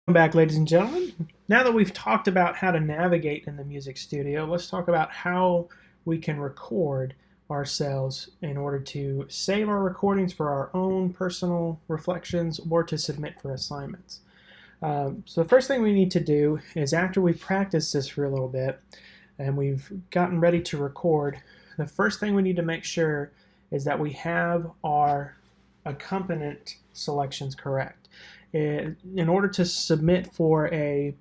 Welcome back, ladies and gentlemen. Now that we've talked about how to navigate in the music studio, let's talk about how we can record ourselves in order to save our recordings for our own personal reflections or to submit for assignments. So the first thing we need to do is, after we practice this for a little bit and we've gotten ready to record, the first thing we need to make sure is that we have our accompaniment selections correct. In order to submit for an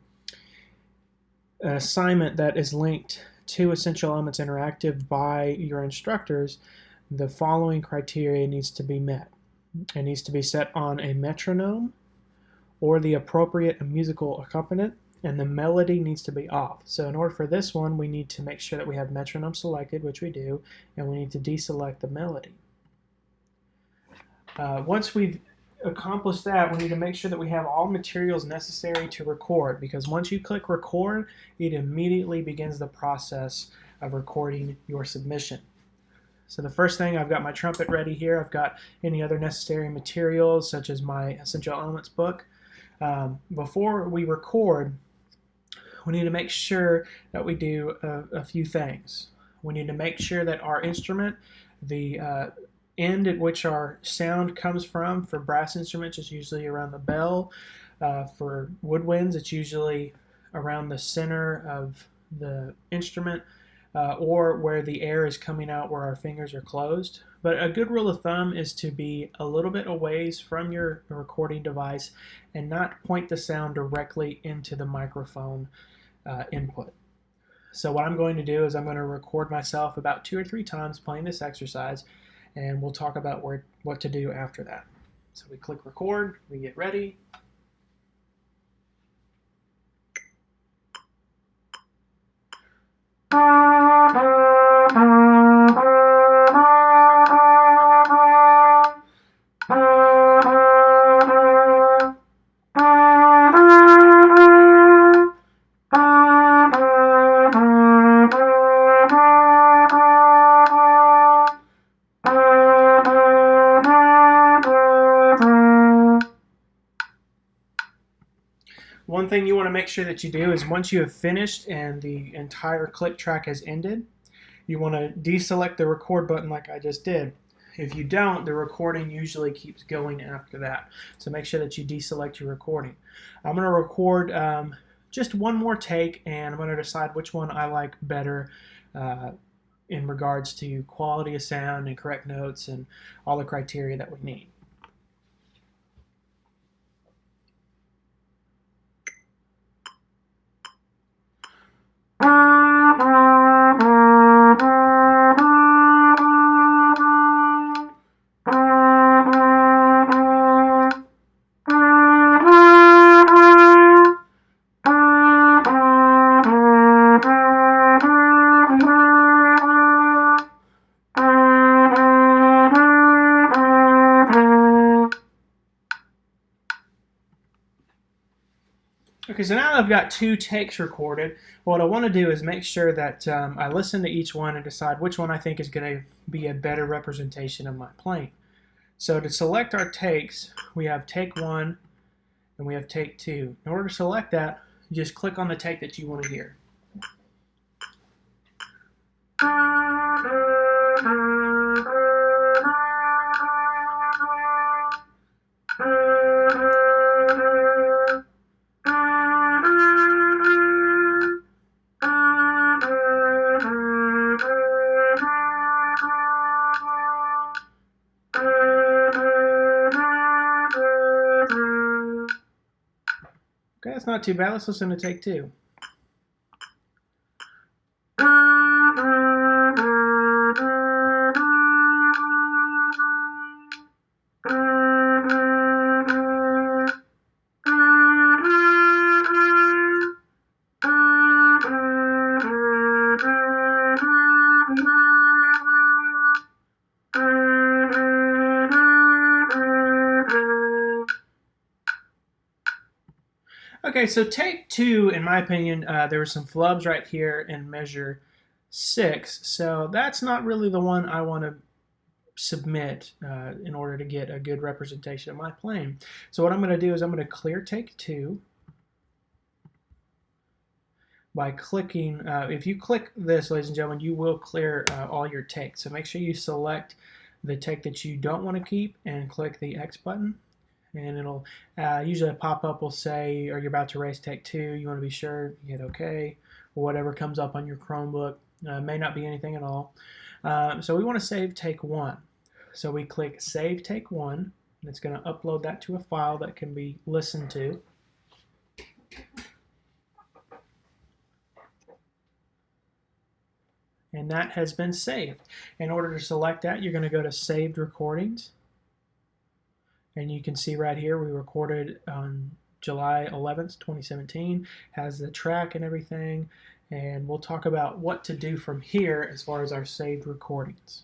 assignment that is linked to Essential Elements Interactive by your instructors, the following criteria needs to be met. It needs to be set on a metronome or the appropriate musical accompaniment, and the melody needs to be off. So in order for this one, we need to make sure that we have metronome selected, which we do, and we need to deselect the melody. Once we've accomplished that, we need to make sure that we have all materials necessary to record, because once you click record, it immediately begins the process of recording your submission. So the first thing, I've got my trumpet ready here. I've got any other necessary materials such as my Essential Elements book. Before we record, we need to make sure that we do a few things. We need to make sure that our instrument, the end at which our sound comes from, for brass instruments it's usually around the bell. For woodwinds it's usually around the center of the instrument, or where the air is coming out where our fingers are closed. But a good rule of thumb is to be a little bit away from your recording device and not point the sound directly into the microphone input. So what I'm going to do is I'm going to record myself about 2 or 3 times playing this exercise, and we'll talk about what to do after that. So we click record, we get ready. One thing you want to make sure that you do is, once you have finished and the entire click track has ended, you want to deselect the record button like I just did. If you don't, the recording usually keeps going after that. So make sure that you deselect your recording. I'm going to record just one more take, and I'm going to decide which one I like better in regards to quality of sound and correct notes and all the criteria that we need. Okay, so now that I've got 2 takes recorded, what I want to do is make sure that I listen to each one and decide which one I think is going to be a better representation of my playing. So to select our takes, we have take 1 and we have take 2. In order to select that, you just click on the take that you want to hear. Okay, that's not too bad. Let's listen to take 2. Okay, so take 2, in my opinion, there were some flubs right here in measure 6, so that's not really the one I want to submit in order to get a good representation of my playing. So what I'm going to do is I'm going to clear take 2, by clicking, if you click this, ladies and gentlemen, you will clear all your takes. So make sure you select the take that you don't want to keep and click the X button. And it'll usually a pop-up will say, are you about to erase take 2? You want to be sure, you hit OK, or whatever comes up on your Chromebook. May not be anything at all. So we want to save take 1. So we click Save Take 1, and it's going to upload that to a file that can be listened to. And that has been saved. In order to select that, you're going to go to Saved Recordings. And you can see right here we recorded on July 11th, 2017. Has the track and everything. And we'll talk about what to do from here as far as our saved recordings.